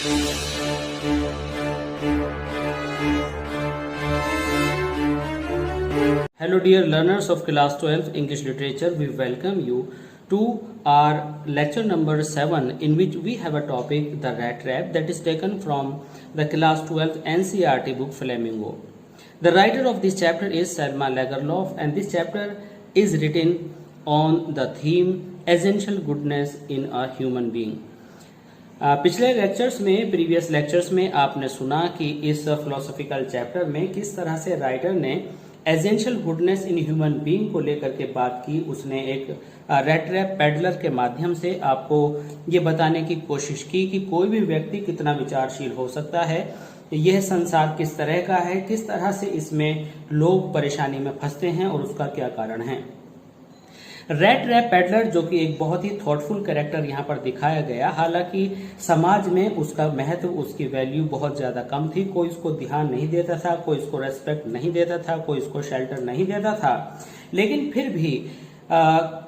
Hello dear learners of class 12 English literature, we welcome you to our lecture number 7, in which we have a topic, the rat trap, that is taken from the class 12 NCERT book Flamingo. The writer of this chapter is Selma Lagerlof, and this chapter is written on the theme essential goodness in a human being. पिछले lectures में, previous lectures में आपने सुना कि इस philosophical chapter में किस तरह से राइटर ने essential goodness in human being को लेकर के बात की। उसने एक रेट ट्रैप पेडलर के माध्यम से आपको ये बताने की कोशिश की कि कोई भी व्यक्ति कितना विचारशील हो सकता है, यह संसार किस तरह का है, किस तरह से इसमें लोग परेशानी में फंसते हैं और उसका क्या कारण है। रेट ट्रैप पेडलर, जो कि एक बहुत ही थॉटफुल कैरेक्टर यहाँ पर दिखाया गया, हालांकि समाज में उसका महत्व, उसकी वैल्यू बहुत ज्यादा कम थी। कोई इसको ध्यान नहीं देता था, कोई इसको रेस्पेक्ट नहीं देता था, कोई इसको शेल्टर नहीं देता था। लेकिन फिर भी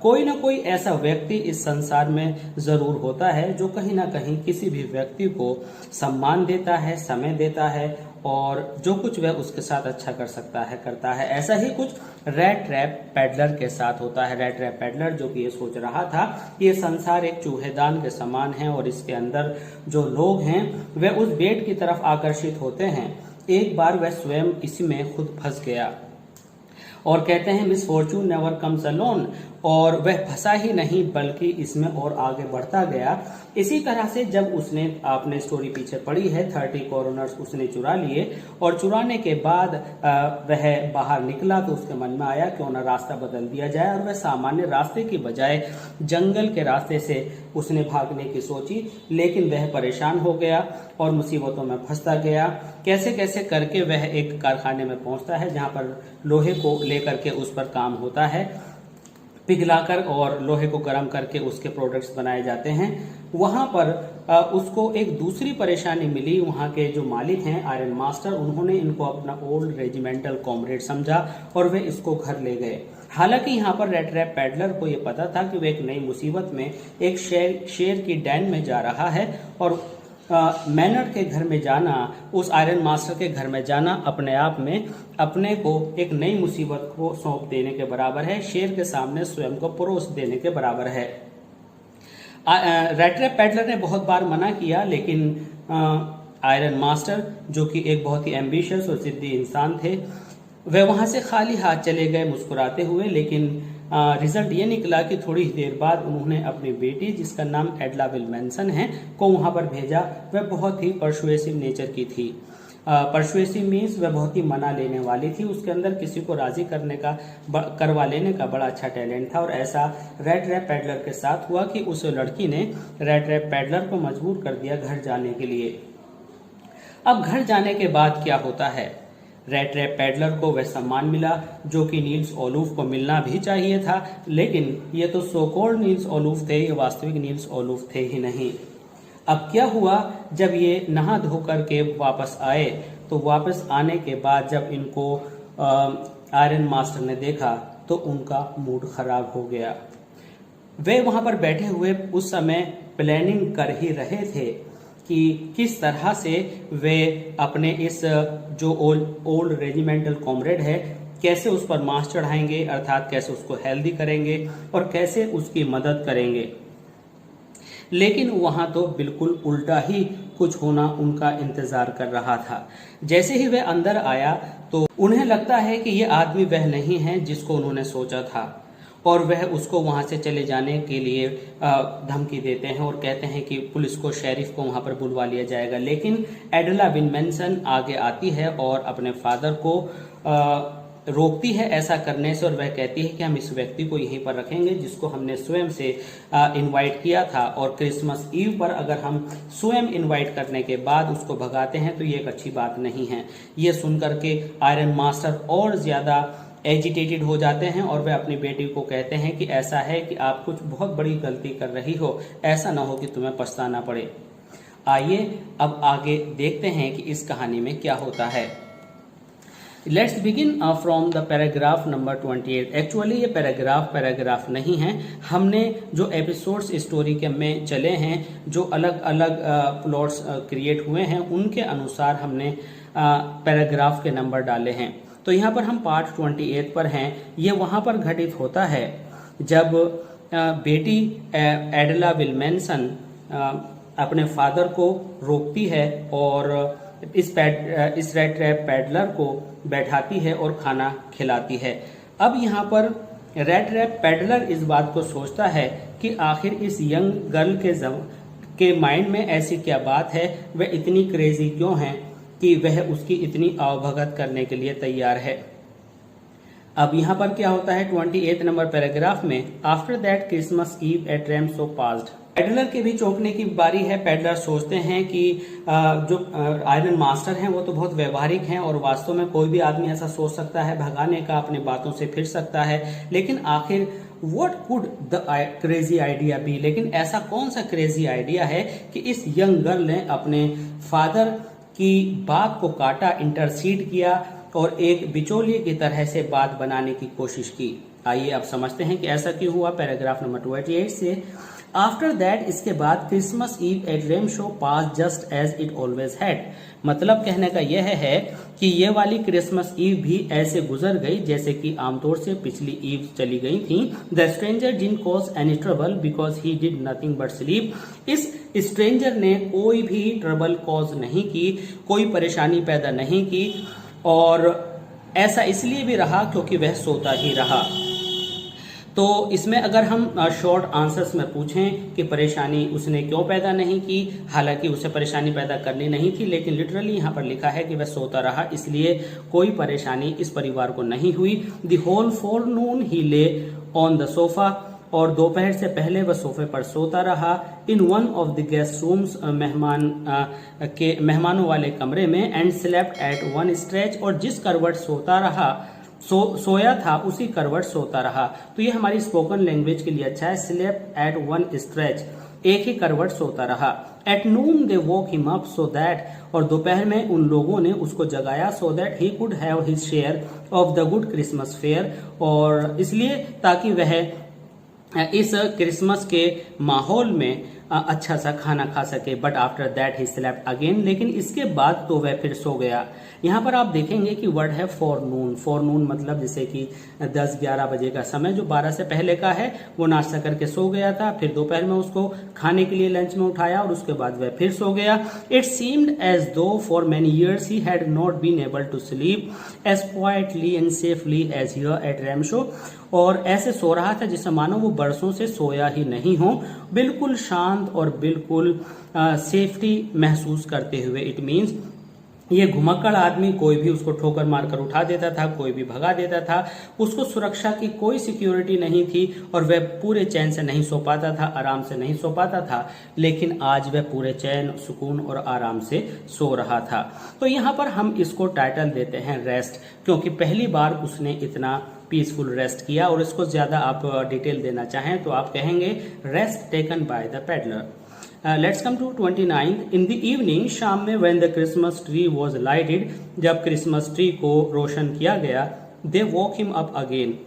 कोई ना कोई ऐसा व्यक्ति इस संसार में जरूर होता है जो कहीं ना कहीं किसी भी व्यक्ति को सम्मान देता है, समय देता है और जो कुछ वह उसके साथ अच्छा कर सकता है करता है। ऐसा ही कुछ रेट ट्रैप पेडलर के साथ होता है। रेट ट्रैप पेडलर जो कि ये सोच रहा था कि ये संसार एक चूहेदान के समान है और इसके अंदर जो लोग हैं वह उस बेट की तरफ आकर्षित होते हैं। एक बार वह स्वयं इसी में खुद फंस गया और कहते हैं miss Fortune never comes alone, और वह फंसा ही नहीं बल्कि इसमें और आगे बढ़ता गया। इसी तरह से जब उसने, आपने स्टोरी पीछे पढ़ी है, 30 कॉर्नर्स उसने चुरा लिए और चुराने के बाद वह बाहर निकला तो उसके मन में आया क्यों ना रास्ता बदल दिया जाए, और वह सामान्य रास्ते की बजाय जंगल के रास्ते से उसने भागने की सोची। लेकिन वह परेशान हो गया और मुसीबतों में फंसता गया। कैसे कैसे करके वह एक कारखाने में पहुंचता है जहां पर लोहे को लेकर के उस पर काम होता है, पिघलाकर और लोहे को गर्म करके उसके प्रोडक्ट्स बनाए जाते हैं। वहां पर उसको एक दूसरी परेशानी मिली। वहां के जो मालिक हैं आयरन मास्टर, उन्होंने इनको अपना ओल्ड रेजिमेंटल कॉमरेड समझा और वे इसको घर ले गए। हालांकि यहाँ पर रेट ट्रैप पेडलर को यह पता था कि वह एक नई मुसीबत में, एक शेर की डैन में जा रहा है और मैनर्ड के घर में जाना, उस आयरन मास्टर के घर में जाना अपने आप में अपने को एक नई मुसीबत को सौंप देने के बराबर है, शेर के सामने स्वयं को परोस देने के बराबर है। रेट ट्रैप पेडलर ने बहुत बार मना किया, लेकिन आयरन मास्टर, जो कि एक बहुत ही एम्बिशियस और जिद्दी इंसान थे, वे वहां से खाली हाथ चले गए मुस्कुराते हुए। लेकिन रिजल्ट ये निकला कि थोड़ी देर बाद उन्होंने अपनी बेटी, जिसका नाम एडला विल्मैनसन है, को वहां पर भेजा। वह बहुत ही परसुएसिव नेचर की थी। परसुएसिव मीन्स वह बहुत ही मना लेने वाली थी। उसके अंदर किसी को राजी करवा लेने का बड़ा अच्छा टैलेंट था। और ऐसा रेट ट्रैप पेडलर के साथ हुआ कि उस लड़की ने रेट ट्रैप पेडलर को मजबूर कर दिया घर जाने के लिए। अब घर जाने के बाद क्या होता है, रेट ट्रैप पेडलर को वह सम्मान मिला जो कि नील्स ओलूफ को मिलना भी चाहिए था, लेकिन ये तो सो कॉल्ड नील्स ओलूफ थे, ये वास्तविक नील्स ओलूफ थे ही नहीं। अब क्या हुआ, जब ये नहा धो करके वापस आए तो वापस आने के बाद जब इनको आयरन मास्टर ने देखा तो उनका मूड खराब हो गया। वे वहां पर बैठे हुए उस समय प्लानिंग कर ही रहे थे कि किस तरह से वे अपने इस जो ओल्ड रेजिमेंटल कॉमरेड है, कैसे उस पर मांस चढ़ाएंगे, अर्थात कैसे उसको हेल्दी करेंगे और कैसे उसकी मदद करेंगे। लेकिन वहां तो बिल्कुल उल्टा ही कुछ होना उनका इंतजार कर रहा था। जैसे ही वह अंदर आया तो उन्हें लगता है कि ये आदमी वह नहीं है जिसको उन्होंने सोचा था, और वह उसको वहां से चले जाने के लिए धमकी देते हैं और कहते हैं कि पुलिस को, शेरिफ को वहां पर बुलवा लिया जाएगा। लेकिन एडला विल्मैनसन आगे आती है और अपने फादर को रोकती है ऐसा करने से, और वह कहती है कि हम इस व्यक्ति को यहीं पर रखेंगे जिसको हमने स्वयं से इनवाइट किया था, और क्रिसमस ईव पर अगर हम स्वयं इनवाइट करने के बाद उसको भगाते हैं तो ये एक अच्छी बात नहीं है। ये सुनकर के आयरन मास्टर और ज्यादा एजिटेटेड हो जाते हैं और वे अपनी बेटी को कहते हैं कि ऐसा है कि आप कुछ बहुत बड़ी गलती कर रही हो, ऐसा ना हो कि तुम्हें पछताना पड़े। आइए अब आगे देखते हैं कि इस कहानी में क्या होता है। Let's begin from the paragraph number 28। Actually ये पैराग्राफ नहीं है, हमने जो एपिसोड्स स्टोरी के में चले हैं, जो अलग अलग प्लॉट्स क्रिएट हुए हैं, उनके अनुसार हमने पैराग्राफ के नंबर डाले हैं। तो यहाँ पर हम पार्ट 28 पर हैं। ये वहाँ पर घटित होता है जब बेटी एडला विल्मेंसन अपने फादर को रोकती है और इस रेड ट्रैप पैडलर को बैठाती है और खाना खिलाती है। अब यहाँ पर रेड ट्रैप पैडलर इस बात को सोचता है कि आखिर इस यंग गर्ल के माइंड में ऐसी क्या बात है, वह इतनी क्रेजी क्यों है कि वह उसकी इतनी आवभगत करने के लिए तैयार है। अब यहाँ पर क्या होता है 28 नंबर पैराग्राफ में, after that Christmas eve at Ramsjö passed. Peddler के भी चौंकने की बारी है। पैडलर सोचते हैं कि जो आयरन मास्टर हैं वो तो बहुत व्यवहारिक हैं और वास्तव में कोई भी आदमी ऐसा सोच सकता है भगाने का, अपनी बातों से फिर सकता है, लेकिन आखिर what could the crazy idea be, लेकिन ऐसा कौन सा क्रेजी आइडिया है कि इस यंग गर्ल ने अपने फादर की बात को काटा, इंटरसीड किया और एक बिचौलिए की तरह से बात बनाने की कोशिश की। आइए अब समझते हैं कि ऐसा क्यों हुआ। पैराग्राफ नंबर 28 से, आफ्टर दैट, इसके बाद Christmas eve at Ramsjö pass just as it always had. मतलब कहने का यह है कि ये वाली क्रिसमस ईव भी ऐसे गुजर गई जैसे कि आमतौर से पिछली ईव चली गई थी। The stranger didn't cause any trouble because he did nothing but sleep. इस स्ट्रेंजर ने कोई भी ट्रबल कॉज नहीं की, कोई परेशानी पैदा नहीं की, और ऐसा इसलिए भी रहा क्योंकि वह सोता ही रहा। तो इसमें अगर हम शॉर्ट आंसर्स में पूछें कि परेशानी उसने क्यों पैदा नहीं की, हालांकि उसे परेशानी पैदा करनी नहीं थी, लेकिन लिटरली यहाँ पर लिखा है कि वह सोता रहा, इसलिए कोई परेशानी इस परिवार को नहीं हुई। द होल फोरनून ही ले ऑन द सोफा, और दोपहर से पहले वह सोफे पर सोता रहा। In one of the guest rooms, मेहमानों वाले कमरे में, and slept at one stretch, और जिस करवट सोता रहा सोया था उसी करवट सोता रहा। तो ये हमारी स्पोकन लैंग्वेज के लिए अच्छा है। स्लेप्ट एट वन स्ट्रेच, एक ही करवट सोता रहा। At noon they woke him up so that, और दोपहर में उन लोगों ने उसको जगाया, so that he could have his share of the good Christmas fair, और इसलिए ताकि वह इस क्रिसमस के माहौल में अच्छा सा खाना खा सके। But after that he slept again, लेकिन इसके बाद तो वह फिर सो गया। यहाँ पर आप देखेंगे कि वर्ड है फॉरनून। फॉरनून मतलब जैसे कि 10-11 बजे का समय, जो 12 से पहले का है। वो नाश्ता करके सो गया था, फिर दोपहर में उसको खाने के लिए लंच में उठाया और उसके बाद वह फिर सो गया। It seemed as though for many years he had not been able to sleep as quietly and safely as here at Ramsjö, और ऐसे सो रहा था जिसे मानो वो बरसों से सोया ही नहीं हो, बिल्कुल शांत और बिल्कुल सेफ्टी महसूस करते हुए। इट मीन्स ये घुमक्कड़ आदमी, कोई भी उसको ठोकर मारकर उठा देता था, कोई भी भगा देता था, उसको सुरक्षा की कोई सिक्योरिटी नहीं थी और वह पूरे चैन से नहीं सो पाता था, आराम से नहीं सो पाता था। लेकिन आज वह पूरे चैन, सुकून और आराम से सो रहा था। तो यहाँ पर हम इसको टाइटल देते हैं रेस्ट, क्योंकि पहली बार उसने इतना पीसफुल रेस्ट किया। और इसको ज्यादा आप डिटेल देना चाहें तो आप कहेंगे rest taken by the peddler. Let's come to 29। In the evening, शाम में, when the Christmas tree was lighted, जब क्रिसमस ट्री को रोशन किया गया, they woke him up again,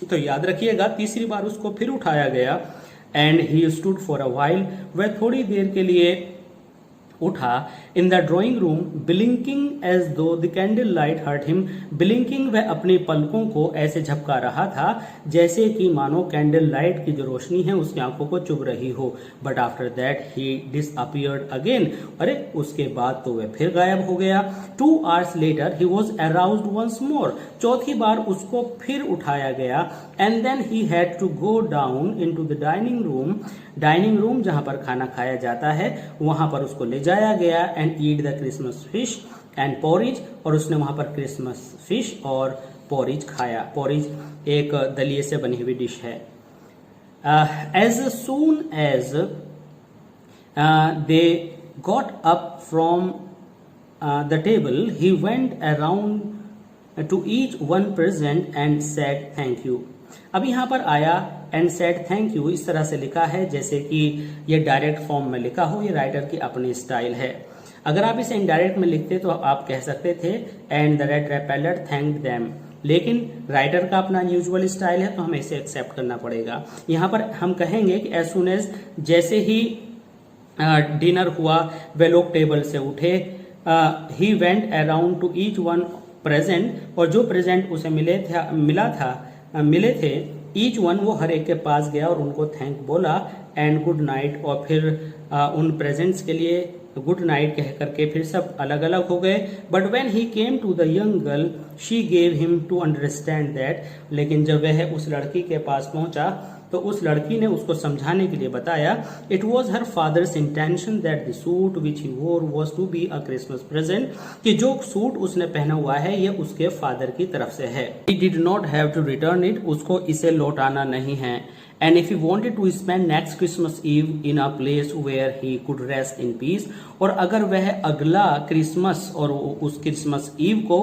तो याद रखिएगा तीसरी बार उसको फिर उठाया गया। And he stood for a while, वह थोड़ी देर के लिए उठा। In the drawing room, blinking as though the candle light hurt him, blinking, वह अपनी पलकों को ऐसे झपका रहा था जैसे कि मानो कैंडल लाइट की जो रोशनी है उसकी आंखों को चुभ रही हो। But after that he disappeared again, अरे उसके बाद तो वह फिर गायब हो गया। 2 hours later he was aroused once more, चौथी बार उसको फिर उठाया गया। And then he had to go down into the dining room, dining room जहां पर खाना खाया जाता है वहां पर उसको ले जाया गया। And eat the Christmas fish and porridge, और उसने वहां पर क्रिसमस फिश और पोरिज खाया। पोरिज एक दलिये से बनी हुई डिश है। As soon as they got up from the table, he went around to each one present and said thank you. अब यहाँ पर आया एंड सेड थैंक यू, इस तरह से लिखा है जैसे कि ये डायरेक्ट फॉर्म में लिखा हो, ये राइटर की अपनी स्टाइल है। अगर आप इसे इनडायरेक्ट में लिखते तो आप कह सकते थे and the rattrap peddler thanked them, लेकिन राइटर का अपना यूजुअल स्टाइल है तो हमें इसे एक्सेप्ट करना पड़ेगा। यहाँ पर हम कहेंगे कि एज सुन एज, जैसे ही डिनर हुआ वे लोग टेबल से उठे, ही went around to each one present, और जो प्रेजेंट उसे मिले थे ईच वन, वो हर एक के पास गया और उनको थैंक बोला, एंड गुड नाइट, और फिर उन प्रेजेंट्स के लिए गुड नाइट कह करके फिर सब अलग अलग हो गए। But when he came to the young girl she gave him to understand that, लेकिन जब वह उस लड़की के पास पहुंचा तो उस लड़की ने उसको समझाने के लिए बताया, it was her father's intention that the suit which he wore was to be a Christmas present, कि जो सूट उसने पहना हुआ है ये उसके फादर की तरफ से है। He did not have to return it, उसको इसे लौटाना नहीं है। And if he wanted to spend next Christmas Eve in a place where he could rest in peace, और अगर वह अगला क्रिसमस और उस क्रिसमस ईव को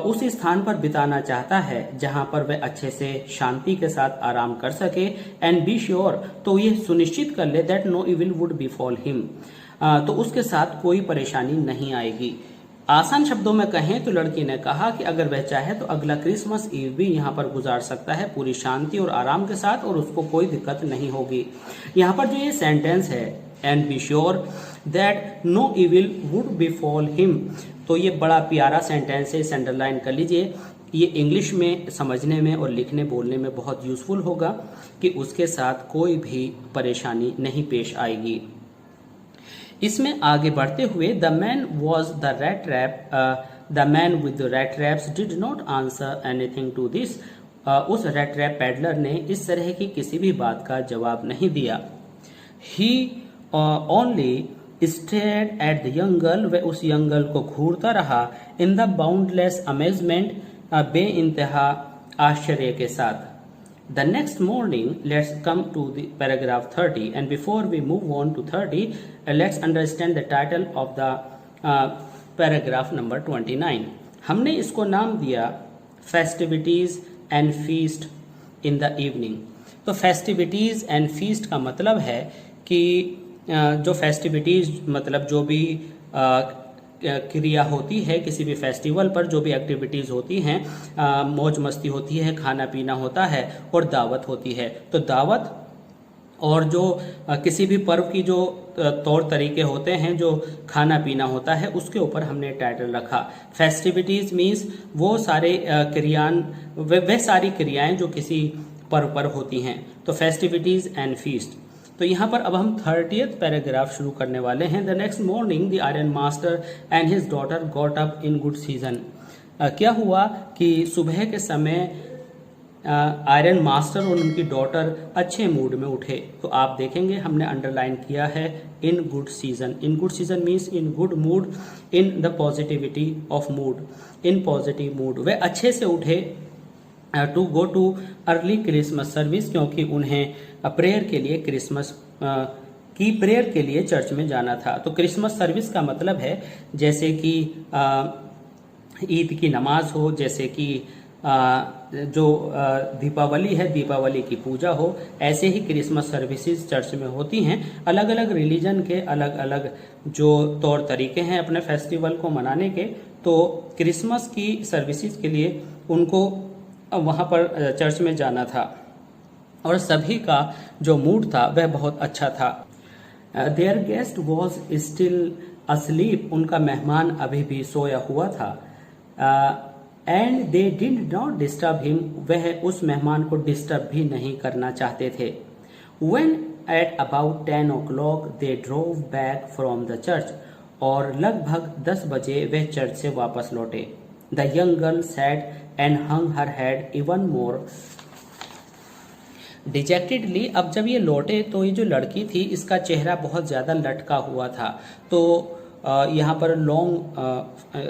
उस स्थान पर बिताना चाहता है जहां पर वह अच्छे से शांति के साथ आराम कर सके, एंड बी श्योर, तो ये सुनिश्चित कर ले that no evil would befall him, तो उसके साथ कोई परेशानी नहीं आएगी। आसान शब्दों में कहें तो लड़की ने कहा कि अगर वह चाहे तो अगला क्रिसमस ईव भी यहाँ पर गुजार सकता है पूरी शांति और आराम के साथ, और उसको कोई दिक्कत नहीं होगी। यहाँ पर जो ये सेंटेंस है, and be sure that no evil would befall him, तो ये बड़ा प्यारा सेंटेंस है, इसे अंडरलाइन कर लीजिए। ये इंग्लिश में समझने में और लिखने बोलने में बहुत यूजफुल होगा कि उसके साथ कोई भी परेशानी नहीं पेश आएगी। इसमें आगे बढ़ते हुए the man was the rattrap, the man with the rattraps did not answer anything to this, उस रेड रैप पैडलर ने इस तरह की किसी भी बात का जवाब नहीं दिया। He only stared at the young girl, वह उस यंग गर्ल को घूरता रहा, इन द बाउंडलेस अमेजमेंट, बे इंतहा आश्चर्य के साथ। The next morning, let's come to the paragraph 30, and before we move on to 30, let's understand the title of the paragraph number 29. हमने इसको नाम दिया festivities and feast in the evening. तो festivities and feast का मतलब है कि जो festivities मतलब जो भी क्रिया होती है किसी भी फेस्टिवल पर, जो भी एक्टिविटीज होती हैं, मौज मस्ती होती है, खाना पीना होता है और दावत होती है। तो दावत और जो किसी भी पर्व की जो तौर तरीके होते हैं, जो खाना पीना होता है, उसके ऊपर हमने टाइटल रखा फेस्टिविटीज मीन्स वो सारे वे सारी क्रियाएं जो किसी पर्व पर होती हैं। तो फेस्टिविटीज एंड फीस्ट। तो यहाँ पर अब हम 30th पैराग्राफ शुरू करने वाले हैं। The next morning the iron master and his daughter got up in good season. क्या हुआ कि सुबह के समय आयरन मास्टर और उनकी डॉटर अच्छे मूड में उठे। तो आप देखेंगे हमने अंडरलाइन किया है in good season. In good season means in good mood, in the positivity of mood, in positive mood. वे अच्छे से उठे to go to early Christmas service, क्योंकि उन्हें प्रेयर के लिए प्रेयर के लिए चर्च में जाना था। तो क्रिसमस सर्विस का मतलब है जैसे कि ईद की नमाज हो, जैसे कि जो दीपावली है, दीपावली की पूजा हो, ऐसे ही क्रिसमस सर्विसेज चर्च में होती हैं। अलग अलग रिलीजन के अलग अलग जो तौर तरीके हैं अपने फेस्टिवल को मनाने के, तो क्रिसमस की सर्विसेज के लिए उनको वहाँ पर चर्च में जाना था और सभी का जो मूड था वह बहुत अच्छा था। There guest was still asleep, उनका मेहमान अभी भी सोया हुआ था। And they did not disturb him, वह उस मेहमान को डिस्टर्ब भी नहीं करना चाहते थे। When at about 10 o'clock they drove back from the church, और लगभग 10 बजे वह चर्च से वापस लौटे। The young girl sat and hung her head even more dejectedly. अब जब ये लौटे तो ये जो लड़की थी इसका चेहरा बहुत ज़्यादा लटका हुआ था। तो यहाँ पर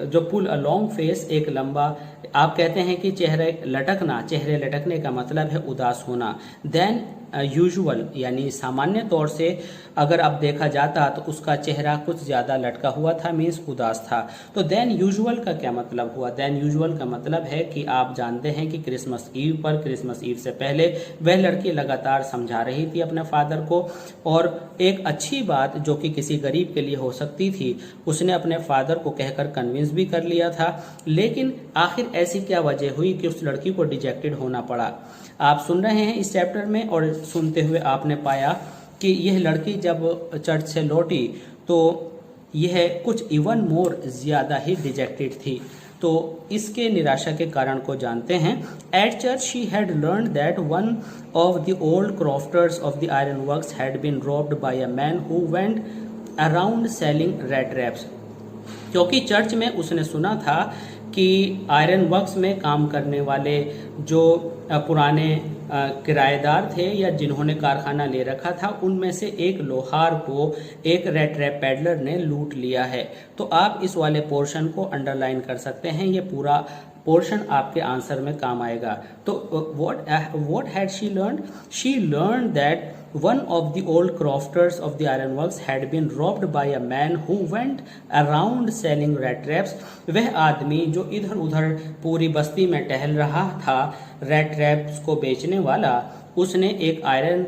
जो पुल अ लॉन्ग फेस, एक लंबा, आप कहते हैं कि चेहरे लटकने का मतलब है उदास होना। देन यूजुअल यानी सामान्य तौर से अगर अब देखा जाता तो उसका चेहरा कुछ ज़्यादा लटका हुआ था, मीन्स उदास था। तो देन यूजुअल का क्या मतलब हुआ? देन यूजुअल का मतलब है कि आप जानते हैं कि क्रिसमस ईव पर, क्रिसमस ईव से पहले वह लड़की लगातार समझा रही थी अपने फादर को, और एक अच्छी बात जो कि किसी गरीब के लिए हो सकती थी उसने अपने फादर को कहकर कन्विंस भी कर लिया था। लेकिन आखिर ऐसी क्या वजह हुई कि उस लड़की को डिजेक्टेड होना पड़ा? आप सुन रहे हैं इस चैप्टर में, और सुनते हुए आपने पाया कि यह लड़की जब चर्च से लौटी तो यह कुछ इवन मोर ज़्यादा ही डिजेक्टेड थी। तो इसके निराशा के कारण को जानते हैं। At church she had learn that one of the old crofters of the iron works had been robbed by a man who went around selling red wraps. क्योंकि चर्च में उसने सुना था कि आयरन वर्क्स में काम करने वाले जो पुराने किराएदार थे या जिन्होंने कारखाना ले रखा था, उनमें से एक लोहार को एक रेड रैप पैडलर ने लूट लिया है। तो आप इस वाले पोर्शन को अंडरलाइन कर सकते हैं, ये पूरा पोर्शन आपके आंसर में काम आएगा। तो what had she learn? She learn that one of the old crofters of the ironworks had been robbed by a man who went around selling rat traps। वह आदमी जो इधर उधर पूरी बस्ती में टहल रहा था रैट ट्रैप्स को बेचने वाला, उसने एक आयरन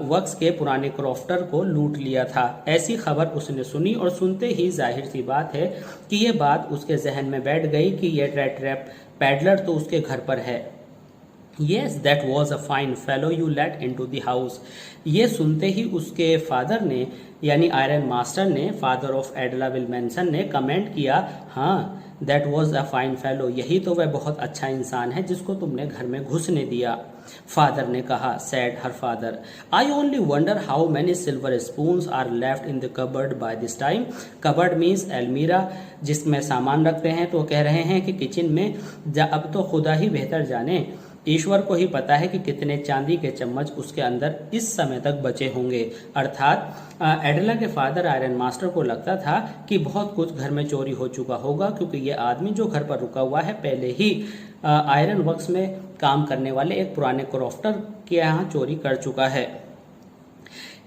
वर्क्स के पुराने क्रॉफ्टर को लूट लिया था। ऐसी खबर उसने सुनी और सुनते ही जाहिर सी बात है कि यह बात उसके जहन में बैठ गई कि यह रैट ट्रैप पैडलर तो उसके घर पर है। Yes, that was a fine fellow you let into the house। ये सुनते ही उसके फादर ने यानी आयरन मास्टर ने, फादर ऑफ एडला विल्मेंसन ने कमेंट किया, हाँ that was a fine fellow, यही तो वह बहुत अच्छा इंसान है जिसको तुमने घर में घुसने दिया। फादर ने कहा, said her father, I only wonder how many silver spoons are left in the cupboard by this time. Cupboard means अलमीरा, जिसमें सामान रखते हैं। तो कह रहे हैं कि किचन में अब तो खुदा ही बेहतर जाने, ईश्वर को ही पता है कि कितने चांदी के चम्मच उसके अंदर इस समय तक बचे होंगे। अर्थात एडला के फादर आयरन मास्टर को लगता था कि बहुत कुछ घर में चोरी हो चुका होगा, क्योंकि ये आदमी जो घर पर रुका हुआ है पहले ही आयरन वर्क्स में काम करने वाले एक पुराने क्रॉफ्टर के यहाँ चोरी कर चुका है।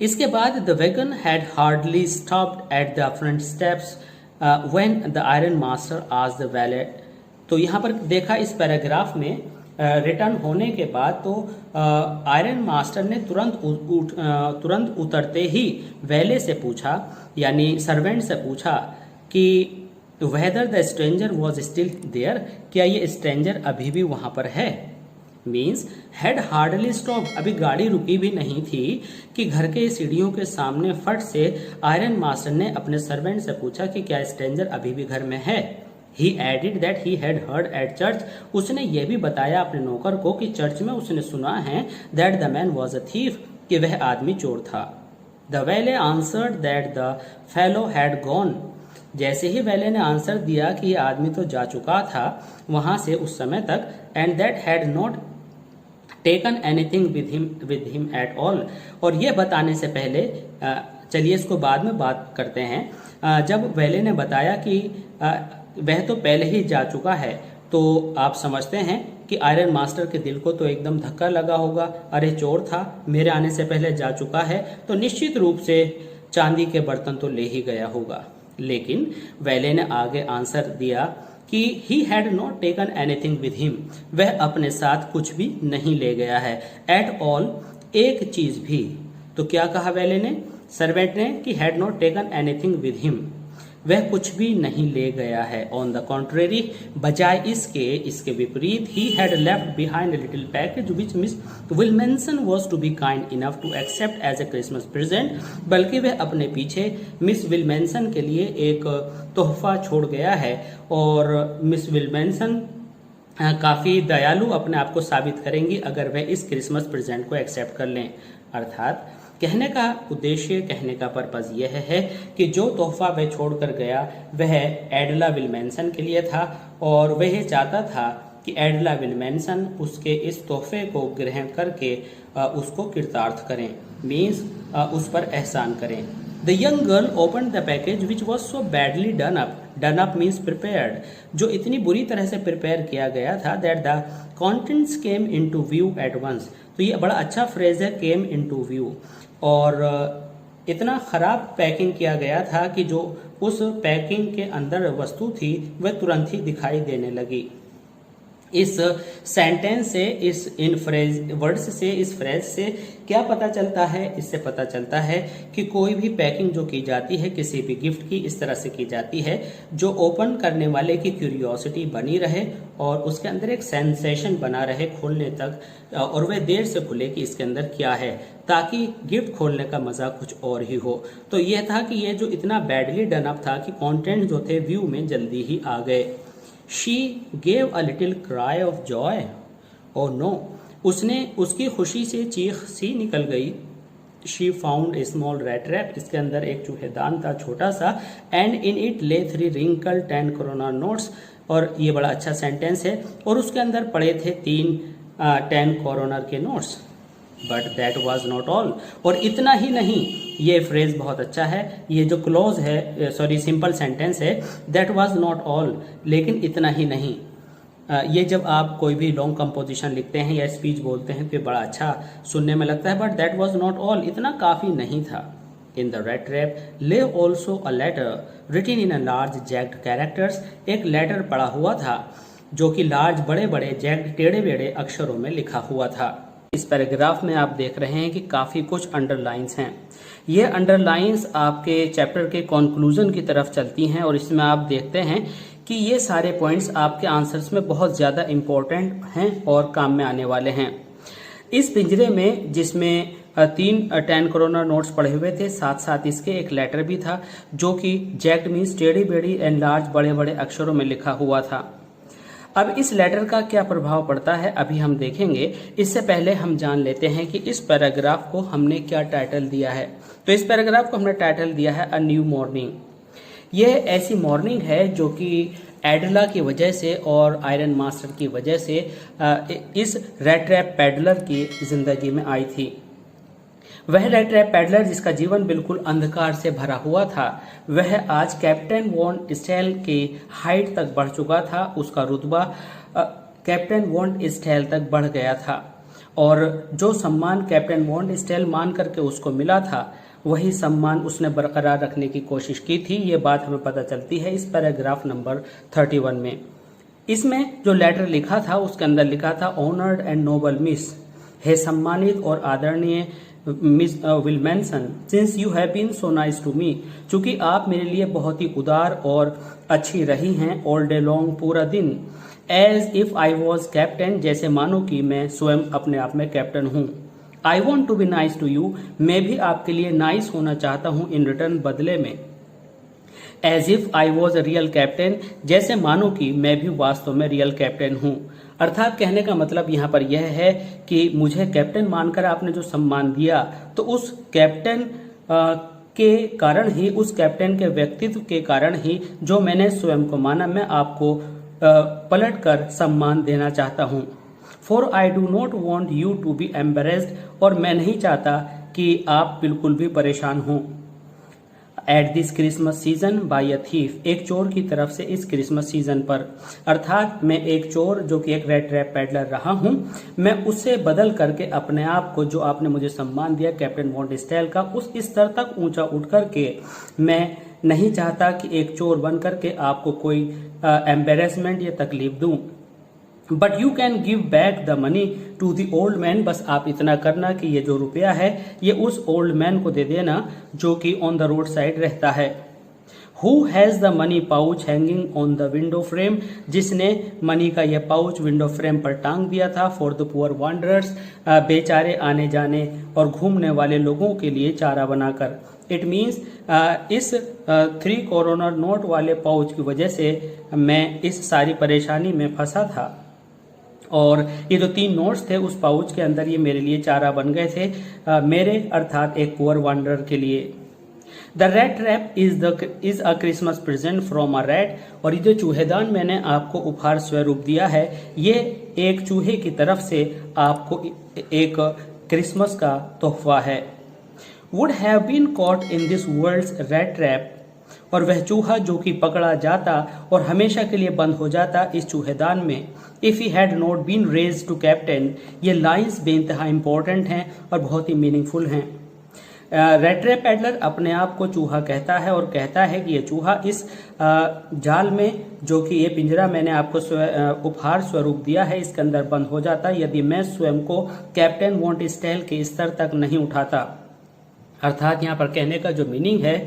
इसके बाद the wagon had hardly stopped at the front steps when the iron master asked the wallet. तो यहाँ पर देखा इस पैराग्राफ में रिटर्न होने के बाद तो आयरन मास्टर ने तुरंत उतरते ही वैले से पूछा यानी सर्वेंट से पूछा कि whether the stranger was still there, क्या ये स्ट्रेंजर अभी भी वहां पर है। मीन्स हैड हार्डली स्टॉप, अभी गाड़ी रुकी भी नहीं थी कि घर के सीढ़ियों के सामने फट से आयरन मास्टर ने अपने सर्वेंट से पूछा कि क्या स्ट्रेंजर अभी भी घर में है। He added that he had heard at church। उसने यह भी बताया अपने नौकर को कि चर्च में उसने सुना है that the man was a thief, कि वह आदमी चोर था। The valet answered that the fellow had gone। जैसे ही वैले ने आंसर दिया कि यह आदमी तो जा चुका था वहां से उस समय तक, and that had not taken anything with him at all। और यह बताने से पहले चलिए इसको बाद में बात करते हैं। जब वैले ने बताया कि वह तो पहले ही जा चुका है, तो आप समझते हैं कि आयरन मास्टर के दिल को तो एकदम धक्का लगा होगा। अरे चोर था, मेरे आने से पहले जा चुका है, तो निश्चित रूप से चांदी के बर्तन तो ले ही गया होगा। लेकिन वैले ने आगे आंसर दिया कि ही had not taken anything with him, वह अपने साथ कुछ भी नहीं ले गया है। एट ऑल, एक चीज भी। तो क्या कहा वैले ने, सर्वेंट ने, कि had not taken anything with him, वह कुछ भी नहीं ले गया है। ऑन द कॉन्ट्रेरी, बजाय इसके विपरीत, he had left behind a little package which Miss Wilmenson was to be kind enough to accept as a Christmas present. बल्कि वह अपने पीछे मिस विल्मेंसन के लिए एक तोहफा छोड़ गया है, और मिस विल्मेंसन काफी दयालु अपने आप को साबित करेंगी अगर वह इस क्रिसमस प्रेजेंट को एक्सेप्ट कर लें। अर्थात कहने का उद्देश्य, कहने का पर्पज यह है कि जो तोहफा वह छोड़कर गया वह एडला विल्मेंसन के लिए था, और वह चाहता था कि एडला विल्मेंसन उसके इस तोहफे को ग्रहण करके उसको कृतार्थ करें, मीन्स उस पर एहसान करें। The young girl open the package which was so badly done up. Done up means prepared, जो इतनी बुरी तरह से प्रिपेयर किया गया था. That the contents came into view at once. तो ये बड़ा अच्छा फ्रेज है, केम इन टू व्यू. और इतना खराब पैकिंग किया गया था कि जो उस पैकिंग के अंदर वस्तु थी वह तुरंत ही दिखाई देने लगी. इस सेंटेंस से, इस इन फ्रेज वर्ड्स से, इस फ्रेज से क्या पता चलता है? इससे पता चलता है कि कोई भी पैकिंग जो की जाती है किसी भी गिफ्ट की, इस तरह से की जाती है जो ओपन करने वाले की क्यूरियोसिटी बनी रहे और उसके अंदर एक सेंसेशन बना रहे खोलने तक, और वह देर से खुले कि इसके अंदर क्या है, ताकि गिफ्ट खोलने का मजा कुछ और ही हो. तो यह था कि यह जो इतना बैडली डन अप था कि कंटेंट जो थे व्यू में जल्दी ही आ गए. She gave a little cry of joy. Oh no! उसने उसकी खुशी से चीख सी निकल गई. She found a small rat trap. इसके अंदर एक चूहेदान था छोटा सा. And in it lay 3 wrinkled 10 kroner notes. और ये बड़ा अच्छा सेंटेंस है. और उसके अंदर पड़े थे 3 10 करोनर के notes. But that was not all. और इतना ही नहीं, ये फ्रेज बहुत अच्छा है. ये जो क्लोज है, सॉरी सिंपल सेंटेंस है, दैट वॉज नॉट ऑल, लेकिन इतना ही नहीं. ये जब आप कोई भी लॉन्ग कंपोजिशन लिखते हैं या स्पीच बोलते हैं तो ये बड़ा अच्छा सुनने में लगता है. But that was not all, इतना काफी नहीं था. In the rattrap lay also a letter written in a large jagged characters. एक लेटर पड़ा हुआ था जो कि लार्ज, बड़े बड़े जैक्ड, टेढ़े बेढ़े अक्षरों में लिखा हुआ था. इस पैराग्राफ में आप देख रहे हैं कि काफी कुछ अंडरलाइंस हैं. ये अंडरलाइंस आपके चैप्टर के कंक्लूजन की तरफ चलती हैं और इसमें आप देखते हैं कि ये सारे पॉइंट्स आपके आंसर्स में बहुत ज्यादा इंपॉर्टेंट हैं और काम में आने वाले हैं. इस पिंजरे में जिसमें 3 10 करोनर नोट्स पड़े हुए थे, साथ साथ इसके एक लेटर भी था जो कि जैक्ड मीन्स टेढ़ी बेढ़ी एंड लार्ज, बड़े बड़े अक्षरों में लिखा हुआ था. अब इस लेटर का क्या प्रभाव पड़ता है अभी हम देखेंगे. इससे पहले हम जान लेते हैं कि इस पैराग्राफ को हमने क्या टाइटल दिया है. तो इस पैराग्राफ को हमने टाइटल दिया है अ न्यू मॉर्निंग. यह ऐसी मॉर्निंग है जो कि एडला की वजह से और आयरन मास्टर की वजह से इस रेड ट्रैप पैडलर की जिंदगी में आई थी. वह रेड ट्रैप पैडलर जिसका जीवन बिल्कुल अंधकार से भरा हुआ था, वह आज कैप्टन वॉन स्टेल की हाइट तक बढ़ चुका था. उसका रुतबा कैप्टन वॉन स्टेल तक बढ़ गया था और जो सम्मान कैप्टन वॉन स्टेल मान करके उसको मिला था, वही सम्मान उसने बरकरार रखने की कोशिश की थी. ये बात हमें पता चलती है इस पैराग्राफ नंबर 31 में. इसमें जो लेटर लिखा था उसके अंदर लिखा था ऑनर्ड एंड नोबल मिस, हे सम्मानित और आदरणीय Miss Wilmenson, since you have been so nice to me, चूंकि आप मेरे लिए बहुत ही उदार और अच्छी रही हैं ऑल डे लॉन्ग, पूरा दिन. As if I was captain, जैसे मानो कि मैं स्वयं अपने आप में कैप्टन हूँ. I want to be nice to you, मैं भी आपके लिए नाइस होना चाहता हूँ इन रिटर्न, बदले में. As if I was a real captain, जैसे मानो कि मैं भी वास्तव में रियल कैप्टन हूँ. अर्थात कहने का मतलब यहाँ पर यह है कि मुझे कैप्टन मानकर आपने जो सम्मान दिया, तो उस कैप्टन के कारण ही, उस कैप्टन के व्यक्तित्व के कारण ही जो मैंने स्वयं को माना, मैं आपको पलट कर सम्मान देना चाहता हूँ. For I do not want you to be embarrassed, और मैं नहीं चाहता कि आप बिल्कुल भी परेशान हों. At this Christmas season by a thief, एक चोर की तरफ से इस क्रिसमस सीजन पर. अर्थात मैं एक चोर जो कि एक रेड ट्रैप पैडलर रहा हूं, मैं उससे बदल करके अपने आप को, जो आपने मुझे सम्मान दिया कैप्टन वॉन स्टेल का, उस स्तर तक ऊंचा उठ करके मैं नहीं चाहता कि एक चोर बन करके आपको कोई एम्बेरसमेंट या तकलीफ दूं. But you can give back the money to the old man, बस आप इतना करना कि ये जो रुपया है ये उस ओल्ड मैन को दे देना जो कि ऑन द रोड साइड रहता है. Who has the money pouch hanging on the window frame, जिसने मनी का यह पाउच विंडो फ्रेम पर टांग दिया था. फॉर द पुअर वांडरर्स, बेचारे आने जाने और घूमने वाले लोगों के लिए चारा बनाकर. इट मीन्स इस 3 करोनर नोट वाले पाउच की वजह से मैं इस सारी परेशानी में फंसा था और ये जो 3 नोट्स थे उस पाउच के अंदर ये मेरे लिए चारा बन गए थे, मेरे अर्थात एक पुअर वांडरर के लिए. The red trap is a Christmas present from a rat, और ये जो चूहेदान मैंने आपको उपहार स्वरूप दिया है, ये एक चूहे की तरफ से आपको एक क्रिसमस का तोहफा है. Would have been caught in this world's rattrap, और वह चूहा जो कि पकड़ा जाता और हमेशा के लिए बंद हो जाता इस चूहेदान में, if he had not been raise to captain. ये लाइन्स बेइंतहा इंपॉर्टेंट हैं और बहुत ही मीनिंगफुल हैं। रैट ट्रैप पैडलर अपने आप को चूहा कहता है और कहता है कि ये चूहा इस जाल में, जो कि ये पिंजरा मैंने आपको उपहार स्वरूप दिया है, इसके अंदर बंद हो जाता यदि मैं स्वयं को कैप्टन वॉन्ट स्टाइल के स्तर तक नहीं उठाता। अर्थात यहाँ पर कहने का जो मीनिंग है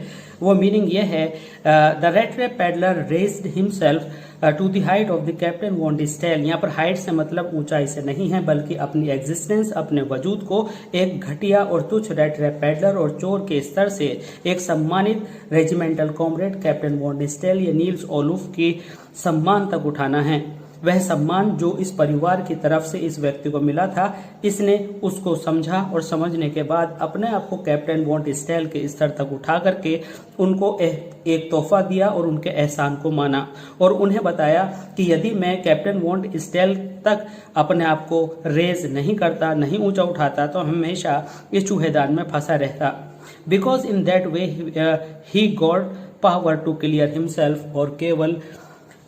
वो मीनिंग ये है, the rattrap peddler raised himself to the height of the captain want style. यहाँ पर हाइट से मतलब ऊंचाई से नहीं है, बल्कि अपनी एग्जिस्टेंस, अपने वजूद को एक घटिया और तुच्छ रैट ट्रैप पैडलर और चोर के स्तर से एक सम्मानित regimental comrade captain want style या नील्स ओलूफ की सम्मान तक उठाना है। वह सम्मान जो इस परिवार की तरफ से इस व्यक्ति को मिला था, इसने उसको समझा और समझने के बाद अपने आप को कैप्टन वॉन्ट स्टाइल के स्तर तक उठा करके उनको एक तोहफा दिया और उनके एहसान को माना और उन्हें बताया कि यदि मैं कैप्टन वॉन्ट स्टाइल तक अपने आप को रेज नहीं करता, नहीं ऊंचा उठाता, तो हमेशा इस चूहेदान में फंसा रहता। Because in that way he got power to clear himself, और केवल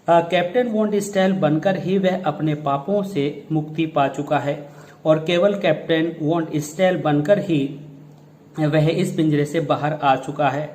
कैप्टन वॉन्ट स्टाइल बनकर ही वह अपने पापों से मुक्ति पा चुका है, और केवल कैप्टन वॉन्ट स्टाइल बनकर ही वह इस पिंजरे से बाहर आ चुका है।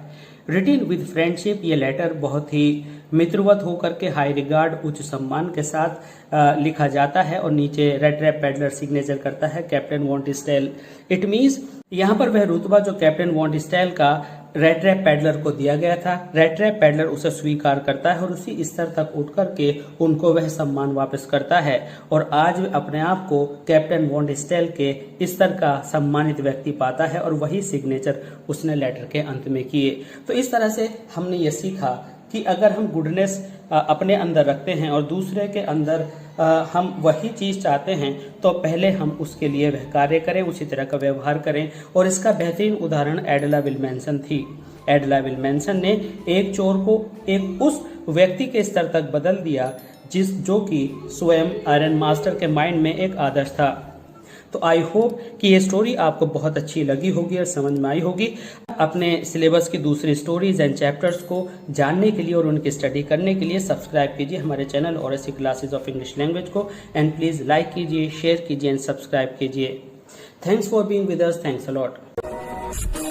रिटिन विद फ्रेंडशिप, ये लेटर बहुत ही मित्रवत होकर के हाई रिगार्ड, उच्च सम्मान के साथ लिखा जाता है और नीचे रैट ट्रैप पैडलर सिग्नेचर करता है captain want style. It means यहाँ पर वह रुतबा जो कैप्टन वॉन्ट स्टाइल का रैट ट्रैप पैडलर को दिया गया था, रैट ट्रैप पैडलर उसे स्वीकार करता है और उसी स्तर तक उठ करके उनको वह सम्मान वापस करता है और आज अपने आप को कैप्टन वॉन्ट स्टाइल के स्तर का सम्मानित व्यक्ति पाता है और वही सिग्नेचर उसने लेटर के अंत में किए। तो इस तरह से हमने ये सीखा कि अगर हम गुडनेस अपने अंदर रखते हैं और दूसरे के अंदर हम वही चीज़ चाहते हैं, तो पहले हम उसके लिए वह कार्य करें, उसी तरह का व्यवहार करें। और इसका बेहतरीन उदाहरण एडला विल्मेंसन थी। एडला विल्मेंसन ने एक चोर को एक उस व्यक्ति के स्तर तक बदल दिया जो कि स्वयं आयरन मास्टर के माइंड में एक आदर्श था। तो आई होप कि ये स्टोरी आपको बहुत अच्छी लगी होगी और समझ में आई होगी। अपने सिलेबस की दूसरी स्टोरीज एंड चैप्टर्स को जानने के लिए और उनकी स्टडी करने के लिए सब्सक्राइब कीजिए हमारे चैनल और ऐसी क्लासेज ऑफ इंग्लिश लैंग्वेज को, एंड प्लीज़ लाइक कीजिए, शेयर कीजिए एंड सब्सक्राइब कीजिए। Thanks for being with us, thanks a lot.